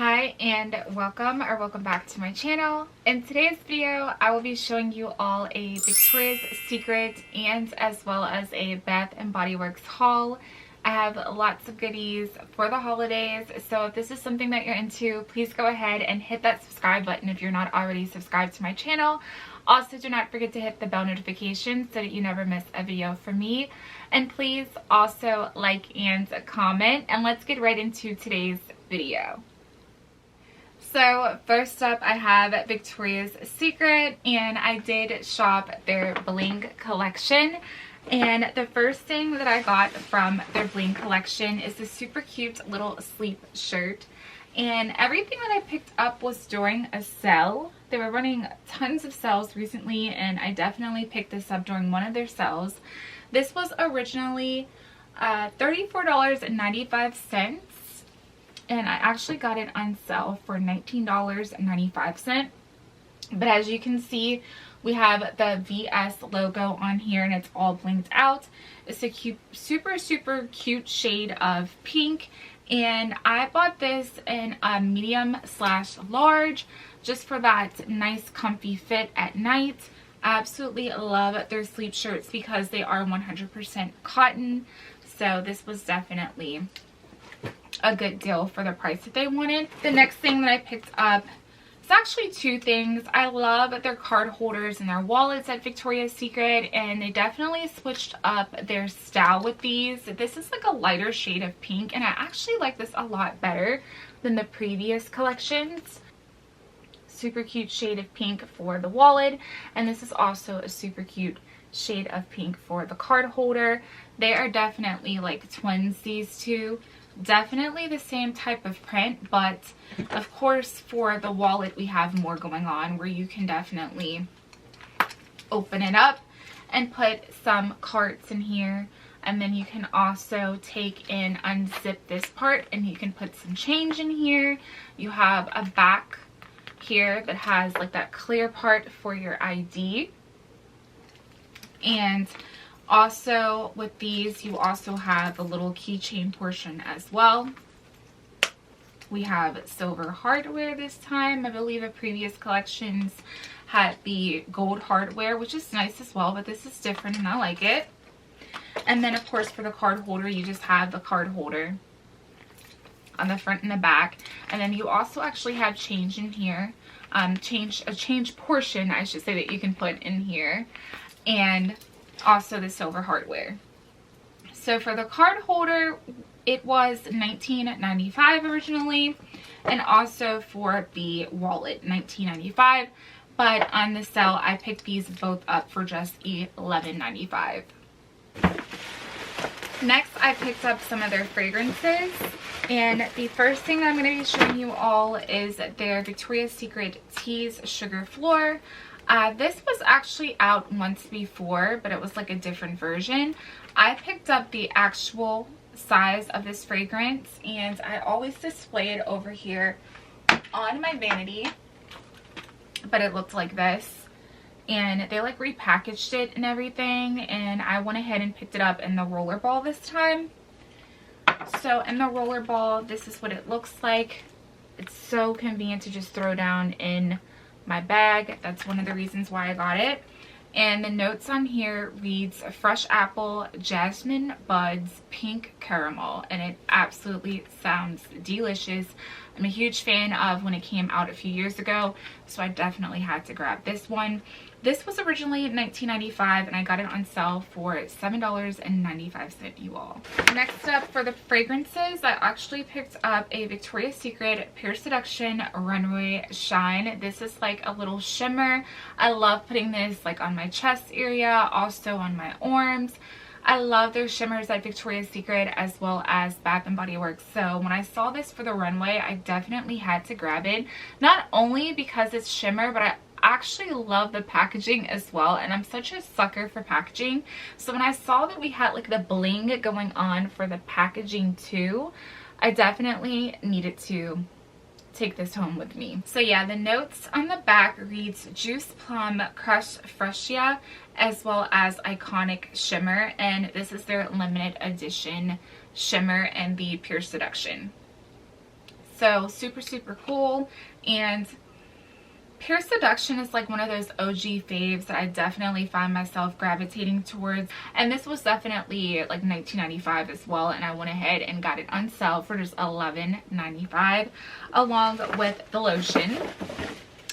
Hi and welcome back to my channel. In today's video, I will be showing you all a Victoria's Secret and as well as a Bath and Body Works haul. I have lots of goodies for the holidays, so if this is something that you're into, please go ahead and hit that subscribe button if you're not already subscribed to my channel. Also, do not forget to hit the bell notification so that you never miss a video from me. And please also like and comment, and let's get right into today's video. So first up, I have Victoria's Secret, and I did shop their bling collection. And the first thing that I got from their bling collection is this super cute little sleep shirt. And everything that I picked up was during a sale. They were running tons of sales recently, and I definitely picked this up during one of their sales. This was originally $34.95. And I actually got it on sale for $19.95. But as you can see, we have the VS logo on here, and it's all blinked out. It's a cute, super cute shade of pink, and I bought this in a medium/large just for that nice comfy fit at night. I absolutely love their sleep shirts because they are 100% cotton, so this was definitely a good deal for the price that they wanted. The next thing that I picked up, it's actually two things. I love their card holders and their wallets at Victoria's Secret, and they definitely switched up their style with these. This is like a lighter shade of pink, and I actually like this a lot better than the previous collections. Super cute shade of pink for the wallet, and this is also a super cute shade of pink for the card holder. They are definitely like twins, these two. Definitely the same type of print, but of course for the wallet we have more going on, where you can definitely open it up and put some cards in here, and then you can also take and unzip this part and you can put some change in here. You have a back here that has like that clear part for your ID, and also with these you also have a little keychain portion as well. We have silver hardware this time. I believe the previous collections had the gold hardware, which is nice as well, but this is different and I like it. And then of course for the card holder, you just have the card holder on the front and the back, and then you also actually have change in here, a change portion I should say, that you can put in here, and also the silver hardware. So for the card holder, it was $19.95 originally, and also for the wallet $19.95, but on the sale I picked these both up for just $11.95. Next, I picked up some of their fragrances, and the first thing that I'm going to be showing you all is their Victoria's Secret Tease Sugar Floor. This was actually out once before, but it was like a different version. I picked up the actual size of this fragrance, and I always display it over here on my vanity, but it looked like this. And they like repackaged it and everything, and I went ahead and picked it up in the rollerball this time. So in the rollerball, this is what it looks like. It's so convenient to just throw down in my bag. That's one of the reasons why I got it. And the notes on here reads fresh apple, jasmine buds, pink caramel, and it absolutely sounds delicious. I'm a huge fan of when it came out a few years ago, so I definitely had to grab this one. This was originally $19.95, and I got it on sale for $7.95, you all. Next up for the fragrances, I actually picked up a Victoria's Secret Pure Seduction Runway Shine. This is like a little shimmer. I love putting this like on my chest area, also on my arms. I love their shimmers at Victoria's Secret as well as Bath and Body Works. So when I saw this for the runway, I definitely had to grab it. Not only because it's shimmer, but I actually love the packaging as well, and I'm such a sucker for packaging. So when I saw that we had like the bling going on for the packaging too, I definitely needed to take this home with me. So yeah, the notes on the back reads Juice Plum, Crush Fresia, as well as Iconic Shimmer, and this is their limited edition shimmer and the Pure Seduction. So super, super cool. And Pure Seduction is like one of those OG faves that I definitely find myself gravitating towards. And this was definitely like $19.95 as well. And I went ahead and got it on sale for just $11.95 along with the lotion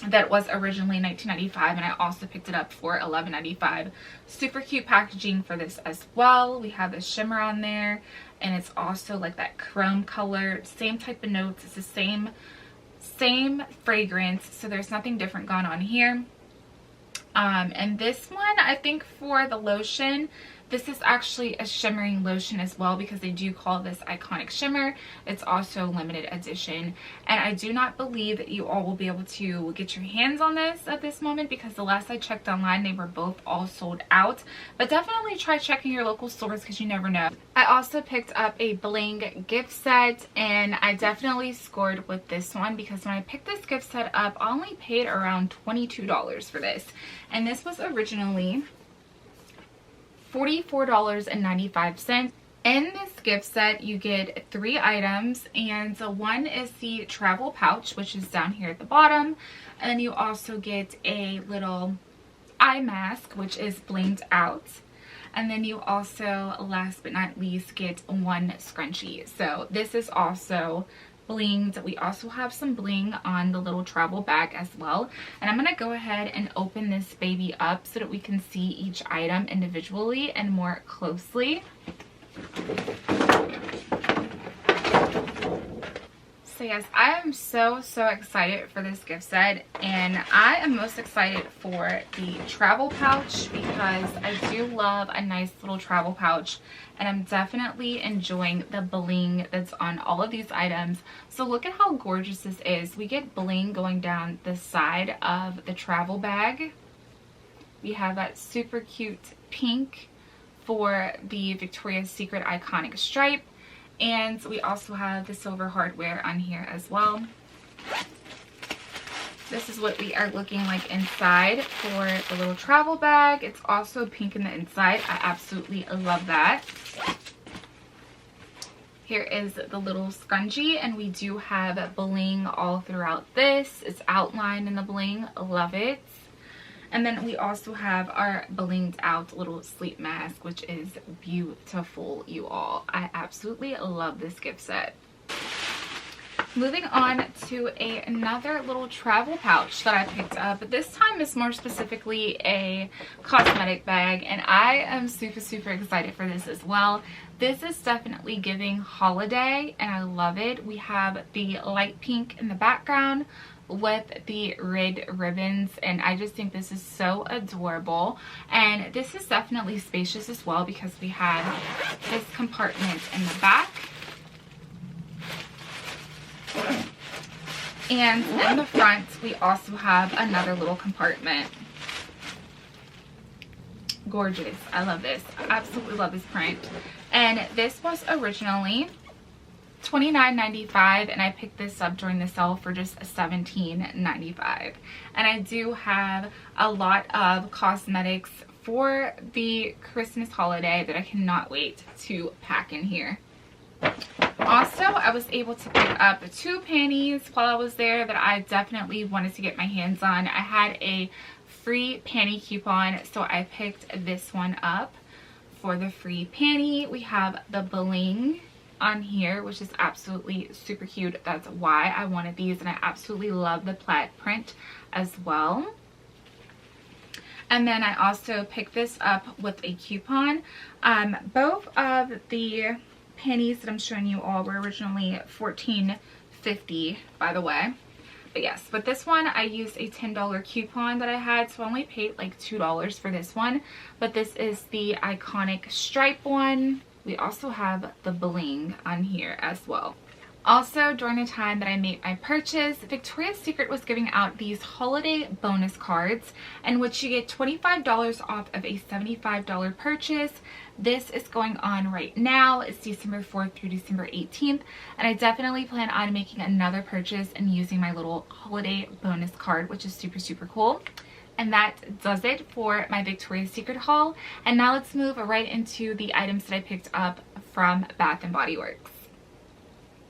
that was originally $19.95, and I also picked it up for $11.95. Super cute packaging for this as well. We have the shimmer on there, and it's also like that chrome color, same type of notes. It's the same fragrance, so there's nothing different going on here. And this one, I think for the lotion, this is actually a shimmering lotion as well, because they do call this Iconic Shimmer. It's also limited edition, and I do not believe that you all will be able to get your hands on this at this moment, because the last I checked online, they were both all sold out. But definitely try checking your local stores, because you never know. I also picked up a bling gift set, and I definitely scored with this one, because when I picked this gift set up, I only paid around $22 for this, and this was originally $44.95. In this gift set, you get 3 items, and one is the travel pouch, which is down here at the bottom, and then you also get a little eye mask, which is blinged out, and then you also, last but not least, get 1 scrunchie. So this is also blinged. We also have some bling on the little travel bag as well, and I'm going to go ahead and open this baby up so that we can see each item individually and more closely. So yes, I am so excited for this gift set, and I am most excited for the travel pouch, because I do love a nice little travel pouch, and I'm definitely enjoying the bling that's on all of these items. So look at how gorgeous this is. We get bling going down the side of the travel bag. We have that super cute pink for the Victoria's Secret Iconic stripe. And we also have the silver hardware on here as well. This is what we are looking like inside for the little travel bag. It's also pink in the inside. I absolutely love that. Here is the little scrunchie, and we do have bling all throughout this. It's outlined in the bling. Love it. And then we also have our blinged out little sleep mask, which is beautiful, you all. I absolutely love this gift set. Moving on to another little travel pouch that I picked up, but this time it's more specifically a cosmetic bag, and I am super excited for this as well. This is definitely giving holiday, and I love it. We have the light pink in the background with the red ribbons, and I just think this is so adorable. And this is definitely spacious as well, because we have this compartment in the back, and in the front we also have another little compartment. Gorgeous. I love this. I absolutely love this print. And this was originally $29.95, and I picked this up during the sale for just $17.95. And I do have a lot of cosmetics for the Christmas holiday that I cannot wait to pack in here. Also, I was able to pick up 2 panties while I was there that I definitely wanted to get my hands on. I had a free panty coupon, so I picked this one up for the free panty. We have the bling on here, which is absolutely super cute. That's why I wanted these, and I absolutely love the plaid print as well. And then I also picked this up with a coupon. Both of the panties that I'm showing you all were originally $14.50, by the way. But yes, but this one I used a $10 coupon that I had, so I only paid like $2 for this one. But this is the Iconic stripe one. We also have the bling on here as well. Also, during the time that I made my purchase, Victoria's Secret was giving out these holiday bonus cards, in which you get $25 off of a $75 purchase. This is going on right now. It's December 4th through December 18th, and I definitely plan on making another purchase and using my little holiday bonus card, which is super cool. And that does it for my Victoria's Secret haul. And now let's move right into the items that I picked up from Bath & Body Works.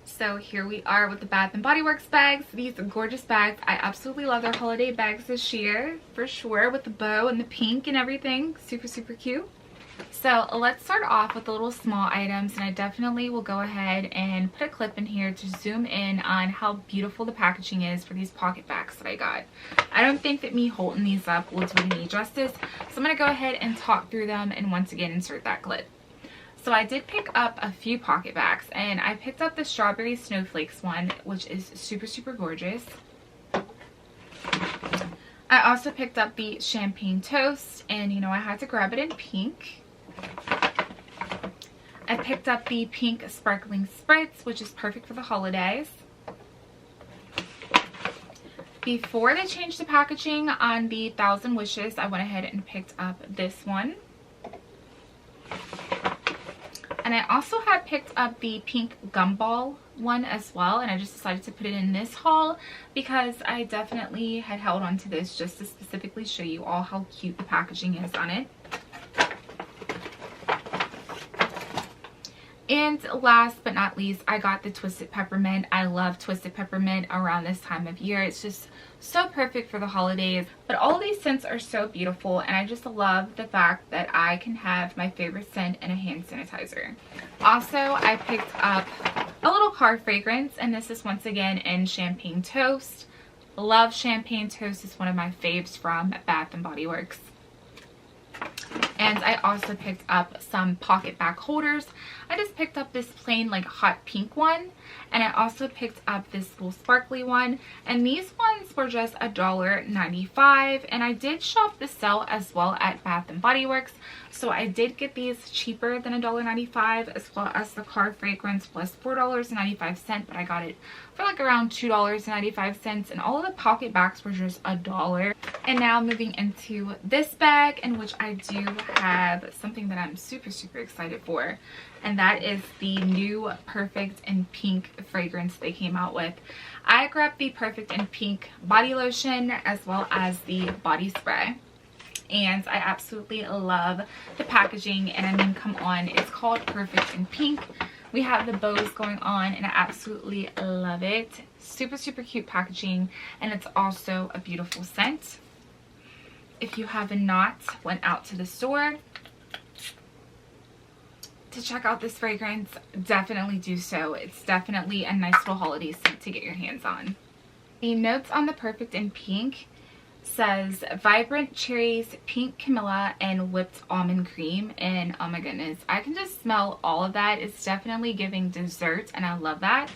So here we are with the Bath and Body Works bags. These are gorgeous bags. I absolutely love their holiday bags this year, for sure, with the bow and the pink and everything. Super, super cute. So let's start off with the little small items, and I definitely will go ahead and put a clip in here to zoom in on how beautiful the packaging is for these pocket bags that I got. I don't think that me holding these up will do any justice, so I'm going to go ahead and talk through them and once again insert that clip. So I did pick up a few pocket bags, and I picked up the Strawberry Snowflakes one, which is super, super gorgeous. I also picked up the Champagne Toast, and you know, I had to grab it in pink. I picked up the pink Sparkling Spritz, which is perfect for the holidays. Before they changed the packaging on the 1,000 Wishes, I went ahead and picked up this one. And I also had picked up the pink gumball one as well, and I just decided to put it in this haul because I definitely had held on to this just to specifically show you all how cute the packaging is on it. And last but not least, I got the Twisted Peppermint. I love Twisted Peppermint around this time of year. It's just so perfect for the holidays. But all of these scents are so beautiful, and I just love the fact that I can have my favorite scent in a hand sanitizer. Also, I picked up a little car fragrance, and this is once again in Champagne Toast. Love Champagne Toast. It's one of my faves from Bath and Body Works. And I also picked up some pocket bag holders. I just picked up this plain like hot pink one, and I also picked up this little sparkly one, and these ones were just $1.95, and I did shop the sale as well at Bath and Body Works, so I did get these cheaper than $1.95, as well as the car fragrance was $4.95, but I got it for like around $2.95, and all of the pocket bags were just $1. And now moving into this bag, in which I do have something that I'm super, super excited for, and that is the new Perfect in Pink fragrance they came out with. I grabbed the Perfect in Pink body lotion as well as the body spray, and I absolutely love the packaging. And I mean, come on, it's called Perfect in Pink. We have the bows going on, and I absolutely love it. Super, super cute packaging, and it's also a beautiful scent. If you have not went out to the store to check out this fragrance, definitely do so. It's definitely a nice little holiday scent to get your hands on. The notes on the Perfect in Pink says vibrant cherries, pink Camilla, and whipped almond cream. And oh my goodness, I can just smell all of that. It's definitely giving dessert, and I love that.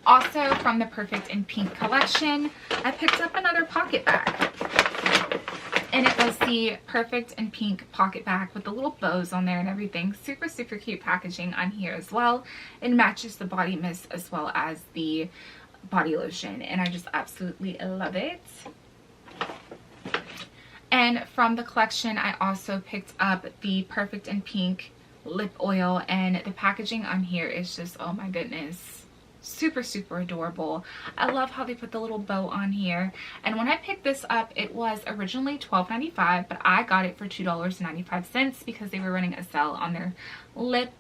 Also from the Perfect in Pink collection, I picked up another pocket bag, and it was the Perfect in Pink pocket bag with the little bows on there and everything. Super, super cute packaging on here as well. It matches the body mist as well as the body lotion, and I just absolutely love it. And from the collection, I also picked up the Perfect in Pink lip oil, and the packaging on here is just, oh my goodness, super, super adorable. I love how they put the little bow on here. And when I picked this up, it was originally $12.95, but I got it for $2.95 because they were running a sale on their lip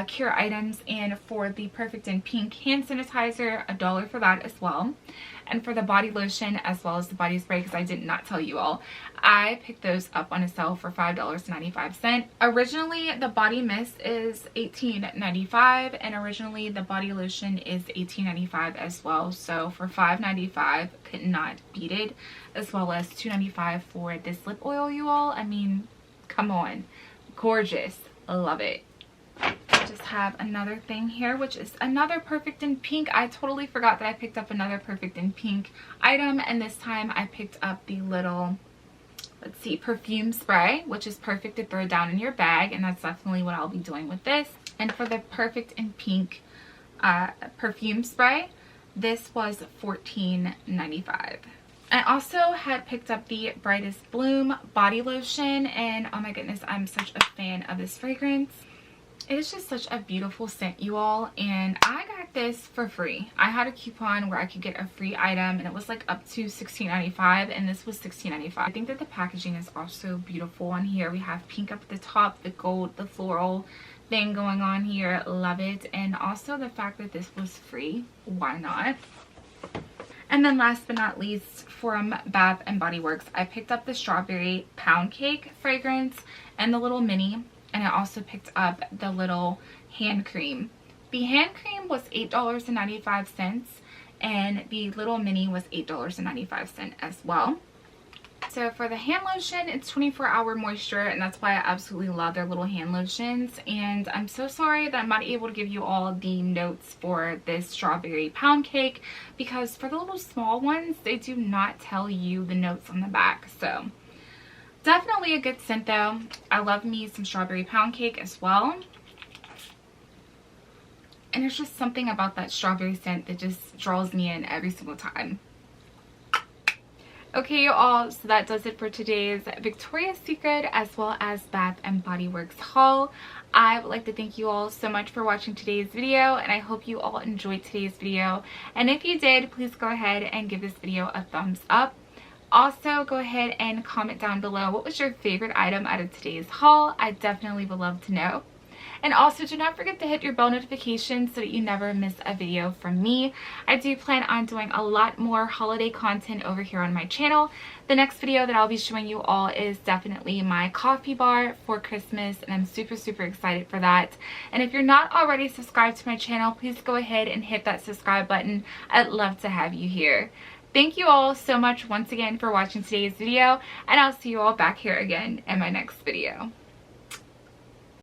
care items. And for the Perfect in Pink hand sanitizer, $1 for that as well. And for the body lotion as well as the body spray, because I did not tell you all, I picked those up on a sale for $5.95. Originally the body mist is $18.95, and originally the body lotion is $18.95 as well. So for $5.95, could not beat it. As well as $2.95 for this lip oil, you all. I mean, come on, gorgeous, love it. Just have another thing here, which is another Perfect in Pink. I totally forgot that I picked up another Perfect in Pink item, and this time I picked up the little, let's see, perfume spray, which is perfect to throw down in your bag, and that's definitely what I'll be doing with this. And for the Perfect in Pink perfume spray, this was $14.95. I also had picked up the Brightest Bloom body lotion, and oh my goodness, I'm such a fan of this fragrance. It's just such a beautiful scent, you all, and I got this for free. I had a coupon where I could get a free item, and it was like up to $16.95, and this was $16.95. I think that the packaging is also beautiful on here. We have pink up at the top, the gold, the floral, thing going on here. Love it. And also the fact that this was free. Why not? And then last but not least, from Bath and Body Works, I picked up the strawberry pound cake fragrance and the little mini, and I also picked up the little hand cream. The hand cream was $8.95 and the little mini was $8.95 as well. So for the hand lotion, it's 24-hour moisture, and that's why I absolutely love their little hand lotions. And I'm so sorry that I'm not able to give you all the notes for this strawberry pound cake, because for the little small ones, they do not tell you the notes on the back. So definitely a good scent though. I love me some strawberry pound cake as well. And there's just something about that strawberry scent that just draws me in every single time. Okay, you all, so that does it for today's Victoria's Secret as well as Bath and Body Works haul. I would like to thank you all so much for watching today's video, and I hope you all enjoyed today's video. And if you did, please go ahead and give this video a thumbs up. Also, go ahead and comment down below what was your favorite item out of today's haul. I definitely would love to know. And also, do not forget to hit your bell notification so that you never miss a video from me. I do plan on doing a lot more holiday content over here on my channel. The next video that I'll be showing you all is definitely my coffee bar for Christmas, and I'm super excited for that. And if you're not already subscribed to my channel, please go ahead and hit that subscribe button. I'd love to have you here. Thank you all so much once again for watching today's video, and I'll see you all back here again in my next video.